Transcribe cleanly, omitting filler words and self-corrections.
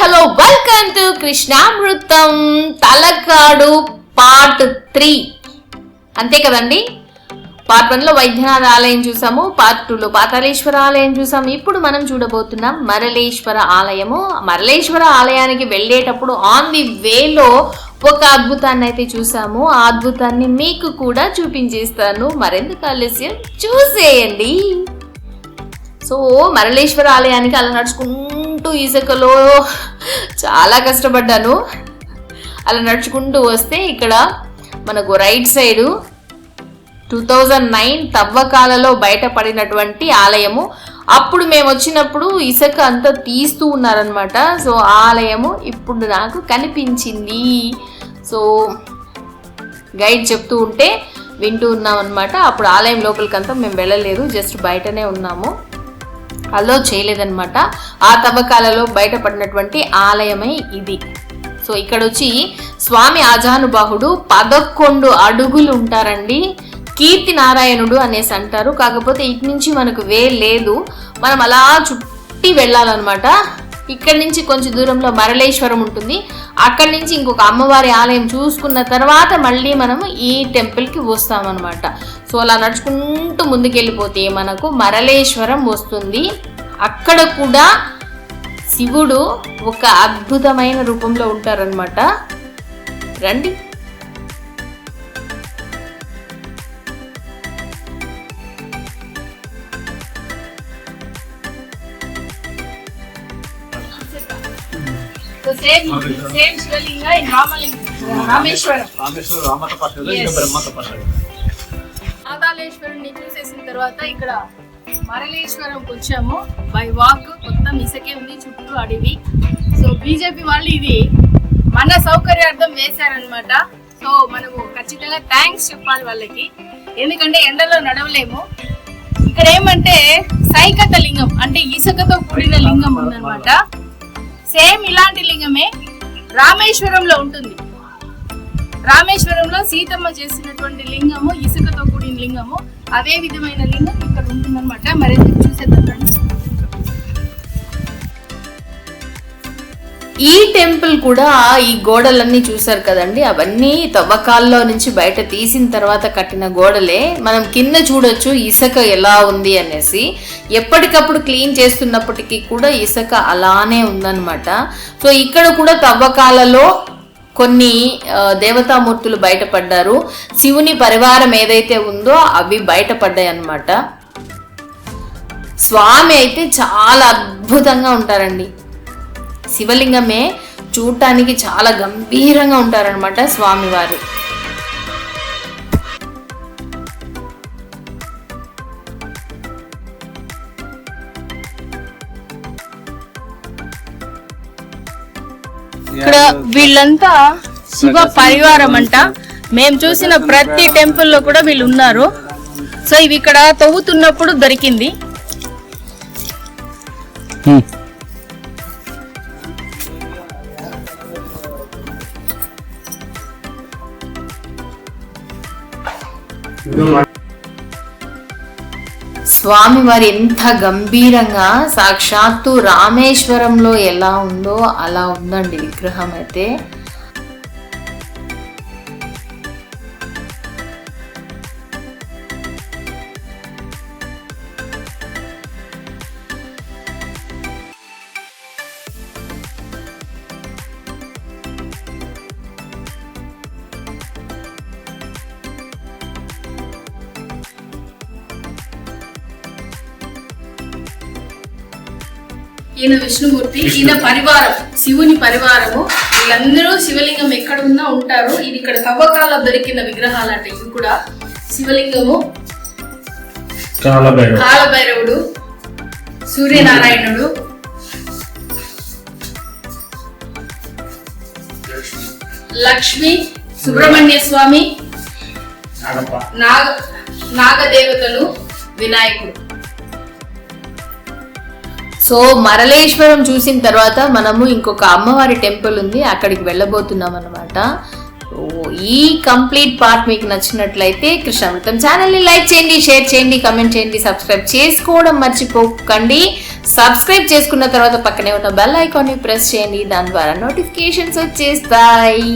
Hello welcome to Krishnamritam Talakadu part 3. అంతే కదండి. Part 1లో Vaidyanatha ఆలయం చూసాము, పార్ట్ 2లో పాతాళేశ్వర ఆలయం చూసాము. ఇప్పుడు మనం చూడబోతున్నాం మరళేశ్వర ఆలయము. మరళేశ్వర ఆలయానికి వెళ్ళేటప్పుడు ఆన్ ది వేలో ఒక అద్భుతాన్ని అయితే చూసాము. ఆ అద్భుతాన్ని మీకు కూడా చూపించేస్తాను. మరెందుకు ఆలస్యం, చూసేయండి. సో మరళేశ్వర ఆలయానికి అలా నడుచుకుంటూ ఇసుకలో చాలా కష్టపడ్డాను. అలా నడుచుకుంటూ వస్తే ఇక్కడ మనకు రైట్ సైడు 2009 తవ్వకాలలో బయటపడినటువంటి ఆలయము. అప్పుడు మేము వచ్చినప్పుడు ఇసుక అంతా తీస్తూ ఉన్నారనమాట. సో ఆలయము ఇప్పుడు నాకు కనిపించింది. సో గైడ్ చెప్తూ ఉంటే వింటూ ఉన్నాం అనమాట. అప్పుడు ఆలయం లోపలికంతా మేము వెళ్ళలేదు, జస్ట్ బయటనే ఉన్నాము, అలో చేయలేదన్నమాట. ఆ తవ్వకాలలో బయటపడినటువంటి ఆలయమే ఇది. సో ఇక్కడ వచ్చి స్వామి ఆజానుబాహుడు 11 అడుగులు ఉంటారండి. కీర్తి నారాయణుడు అనేసి అంటారు. కాకపోతే ఇటు నుంచి మనకు లేదు, మనం అలా చుట్టి వెళ్ళాలన్నమాట. ఇక్కడి నుంచి కొంచెం దూరంలో మరళేశ్వరం ఉంటుంది. అక్కడి నుంచి ఇంకొక అమ్మవారి ఆలయం చూసుకున్న తర్వాత మళ్ళీ మనం ఈ టెంపుల్కి వస్తామన్నమాట. సో అలా నడుచుకుంటూ ముందుకెళ్ళిపోతే మనకు మరళేశ్వరం వస్తుంది. అక్కడ కూడా శివుడు ఒక అద్భుతమైన రూపంలో ఉంటారనమాట. రండి. పాతాళేశ్వరుని చూసేసిన తర్వాత ఇక్కడ మరళేశ్వరంకి వచ్చాము. బై వాక్ మొత్తం ఇసుకే ఉంది, చుట్టూ అడవి. సో బీజేపీ వాళ్ళు ఇది మన సౌకర్యార్థం వేశారనమాట. సో మనము ఖచ్చితంగా థ్యాంక్స్ చెప్పాలి వాళ్ళకి, ఎందుకంటే ఎండలో నడవలేము. ఇక్కడ ఏమంటే సైకత లింగం అంటే ఇసుకతో కూడిన లింగం ఉందన్నమాట. సేమ్ ఇలాంటి లింగమే రామేశ్వరంలో ఉంటుంది. రామేశ్వరంలో సీతమ్మ చేసినటువంటి లింగము ఇసుకతో కూడిన లింగము, అదే విధమైన లింగం ఇక్కడ ఉంటుందన్నమాట. మరి చూసేద్దాం. ఈ టెంపుల్ కూడా ఈ గోడలన్నీ చూసారు కదండి, అవన్నీ తవ్వకాల్లో నుంచి బయట తీసిన తర్వాత కట్టిన గోడలే. మనం కింద చూడొచ్చు ఇసుక ఎలా ఉంది అనేసి. ఎప్పటికప్పుడు క్లీన్ చేస్తున్నప్పటికీ కూడా ఇసుక అలానే ఉందన్నమాట. సో ఇక్కడ కూడా తవ్వకాలలో కొన్ని దేవతామూర్తులు బయటపడ్డారు. శివుని పరివారం ఏదైతే ఉందో అవి బయటపడ్డాయి అన్నమాట. స్వామి అయితే చాలా అద్భుతంగా ఉంటారండి. శివలింగమే చూడటానికి చాలా గంభీరంగా ఉంటారనమాట స్వామివారు. ఇక్కడ వీళ్ళంతా శివ పరివారం అంట. మేము చూసిన ప్రతి టెంపుల్ లో కూడా వీళ్ళు ఉన్నారు. సో ఇవి ఇక్కడ తవ్వుతున్నప్పుడు దొరికింది. స్వామివారి ఎంత గంభీరంగా సాక్షాత్తు రామేశ్వరంలో ఎలా ఉందో అలా ఉందండి విగ్రహం అయితే. ఈయన విష్ణుమూర్తి, ఈయన పరివారం శివుని పరివారము. వీళ్ళందరూ శివలింగం ఎక్కడ ఉన్నా ఉంటారు. ఇది ఇక్కడ తవ్వకాల్లో దొరికిన విగ్రహాలు అంటే ఇవి కూడా శివలింగము, కాలభైరవుడు, సూర్యనారాయణుడు, లక్ష్మి, సుబ్రహ్మణ్య స్వామి, నాగదేవతలు, వినాయకుడు. సో మరళేశ్వరం చూసిన తర్వాత మనము ఇంకొక అమ్మవారి టెంపుల్ ఉంది, అక్కడికి వెళ్ళబోతున్నాం అనమాట. ఈ కంప్లీట్ పార్ట్ మీకు నచ్చినట్లయితే కృష్ణామృతం ఛానల్ని లైక్ చేయండి, షేర్ చేయండి, కమెంట్ చేయండి, సబ్స్క్రైబ్ చేసుకోవడం మర్చిపోకండి. సబ్స్క్రైబ్ చేసుకున్న తర్వాత పక్కనే ఉన్న బెల్ ఐకాన్ని ప్రెస్ చేయండి, దాని ద్వారా నోటిఫికేషన్స్ వచ్చేస్తాయి.